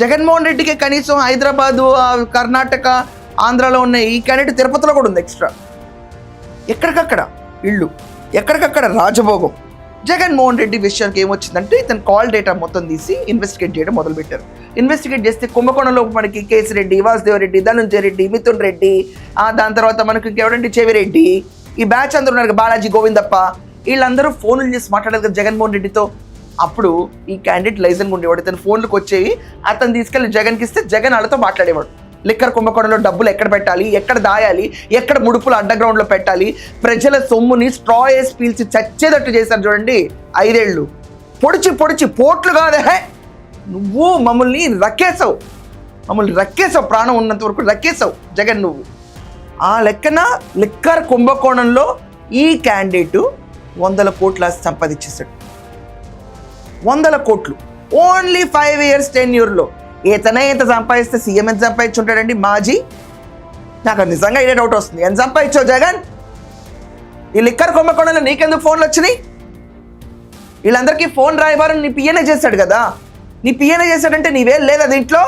జగన్మోహన్ రెడ్డికి కనీసం హైదరాబాదు, కర్ణాటక, ఆంధ్రాలో ఉన్న ఈ క్యాండిడేట్ తిరుపతిలో కూడా ఉంది ఎక్స్ట్రా. ఎక్కడికక్కడ ఇళ్ళు, ఎక్కడికక్కడ రాజభోగం. జగన్మోహన్ రెడ్డి విషయానికి ఏమొచ్చిందంటే ఇతను కాల్ డేటా మొత్తం తీసి ఇన్వెస్టిగేట్ చేయడం మొదలుపెట్టారు. ఇన్వెస్టిగేట్ చేస్తే కుంభకోణంలో మనకి కేసిరెడ్డి, వాసుదేవరెడ్డి, ధనుంజయ రెడ్డి, మిథున్ రెడ్డి, దాని తర్వాత మనకి ఇంకెవడండి చెవిరెడ్డి, ఈ బ్యాచ్ అందరూ ఉన్నారు, బాలాజీ, గోవిందప్ప, వీళ్ళందరూ ఫోన్లు చేసి మాట్లాడారు కదా జగన్మోహన్ రెడ్డితో. అప్పుడు ఈ క్యాండిడేట్ లైజెన్స్ ఉండేవాడు, ఇతను ఫోన్లకు వచ్చేవి, అతను తీసుకెళ్ళి జగన్కి ఇస్తే జగన్ వాళ్ళతో మాట్లాడేవాడు. లిక్కర్ కుంభకోణంలో డబ్బులు ఎక్కడ పెట్టాలి, ఎక్కడ దాయాలి, ఎక్కడ ముడుపులు అండర్ గ్రౌండ్లో పెట్టాలి, ప్రజల సొమ్ముని స్ట్రా వేసి పీల్చి చచ్చేటట్టు చేశారు చూడండి 5 ఏళ్ళు. పొడిచి పొడిచి పోట్లు కాదే, నువ్వు మమ్మల్ని రక్కేసావు, ప్రాణం ఉన్నంత వరకు రక్కేసావు జగన్ నువ్వు. ఆ లెక్కన లిక్కర్ కుంభకోణంలో ఈ క్యాండిడేటు 100 కోట్ల సంపాదించేశాడు. 100 కోట్లు ఓన్లీ 5 years టెన్యూర్లో. ఇతనే ఇంత సంపాదిస్తే సీఎం ఎంత సంపాదించుంటాడండి మాజీ? నాకు నిజంగా ఇదే డౌట్ వస్తుంది. ఎంత సంపాదించావు జగన్? ఈ లిక్కర్ కుంభకోణంలో నీకెందుకు ఫోన్లు వచ్చినాయి? వీళ్ళందరికీ ఫోన్ రాయబారని నీ పిఏనే చేశాడు కదా. నీ పిఏనే చేశాడంటే నీవేం లేదా దీంట్లో?